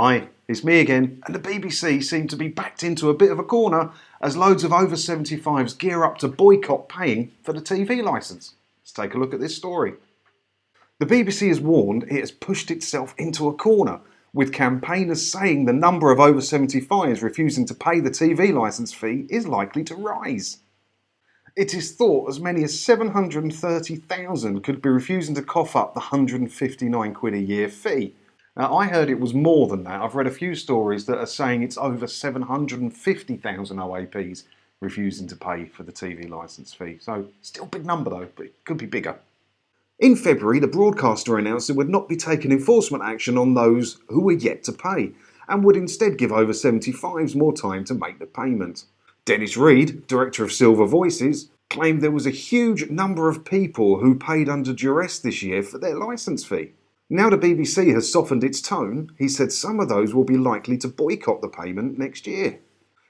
Hi, it's me again, and the BBC seem to be backed into a bit of a corner as loads of over 75s gear up to boycott paying for the TV licence. Let's take a look at this story. The BBC has warned it has pushed itself into a corner, with campaigners saying the number of over 75s refusing to pay the TV licence fee is likely to rise. It is thought as many as 730,000 could be refusing to cough up the £159 a year fee. Now, I heard it was more than that. I've read a few stories that are saying it's over 750,000 OAPs refusing to pay for the TV licence fee. So, still a big number though, but it could be bigger. In February, the broadcaster announced it would not be taking enforcement action on those who were yet to pay, and would instead give over 75s more time to make the payment. Dennis Reed, director of Silver Voices, claimed there was a huge number of people who paid under duress this year for their licence fee. Now the BBC has softened its tone, he said some of those will be likely to boycott the payment next year.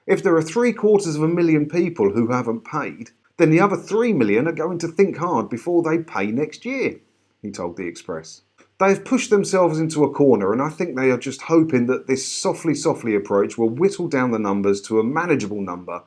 If there are 750,000 people who haven't paid, then the other 3 million are going to think hard before they pay next year, he told The Express. They have pushed themselves into a corner, and I think they are just hoping that this softly approach will whittle down the numbers to a manageable number,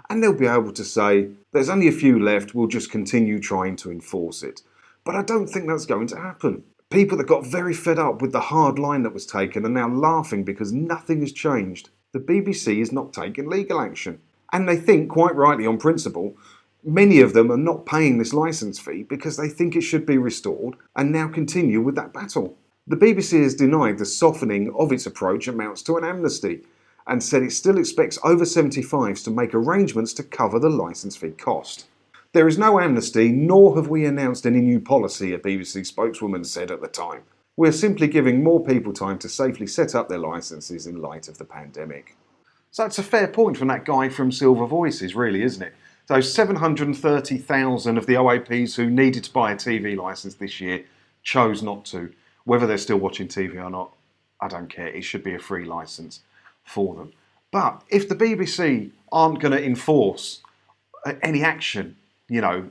and they'll be able to say, there's only a few left, we'll just continue trying to enforce it. But I don't think that's going to happen. People that got very fed up with the hard line that was taken are now laughing because nothing has changed. The BBC is not taking legal action. And they think, quite rightly on principle, many of them are not paying this licence fee because they think it should be restored and now continue with that battle. The BBC has denied the softening of its approach amounts to an amnesty and said it still expects over 75s to make arrangements to cover the licence fee cost. There is no amnesty, nor have we announced any new policy, a BBC spokeswoman said at the time. We're simply giving more people time to safely set up their licences in light of the pandemic. So it's a fair point from that guy from Silver Voices, really, isn't it? So 730,000 of the OAPs who needed to buy a TV licence this year chose not to. Whether they're still watching TV or not, I don't care. It should be a free licence for them. But if the BBC aren't going to enforce any action,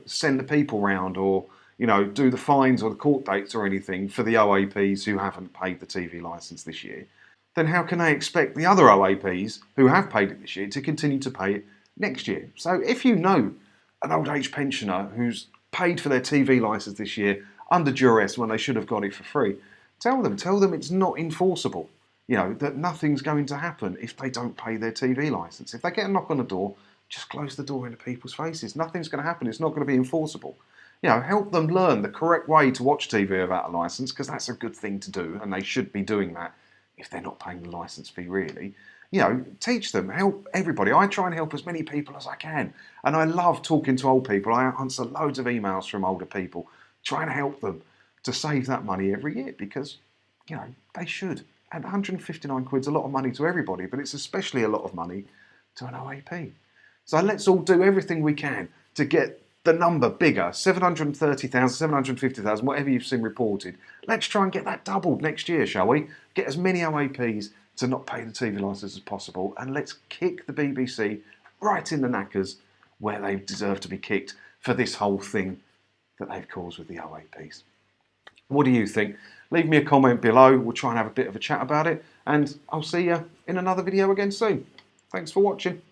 send the people round or, do the fines or the court dates or anything for the OAPs who haven't paid the TV licence this year, then how can they expect the other OAPs who have paid it this year to continue to pay it next year? So if you know an old age pensioner who's paid for their TV licence this year under duress when they should have got it for free, tell them it's not enforceable. That nothing's going to happen if they don't pay their TV licence. If they get a knock on the door, just close the door into people's faces. Nothing's going to happen. It's not going to be enforceable. Help them learn the correct way to watch TV without a licence, because that's a good thing to do, and they should be doing that if they're not paying the licence fee, really. Teach them, help everybody. I try and help as many people as I can, and I love talking to old people. I answer loads of emails from older people, trying to help them to save that money every year, because, they should. And 159 quid's a lot of money to everybody, but it's especially a lot of money to an OAP. So let's all do everything we can to get the number bigger, 730,000, 750,000, whatever you've seen reported. Let's try and get that doubled next year, shall we? Get as many OAPs to not pay the TV licence as possible, and let's kick the BBC right in the knackers where they deserve to be kicked for this whole thing that they've caused with the OAPs. What do you think? Leave me a comment below. We'll try and have a bit of a chat about it, and I'll see you in another video again soon. Thanks for watching.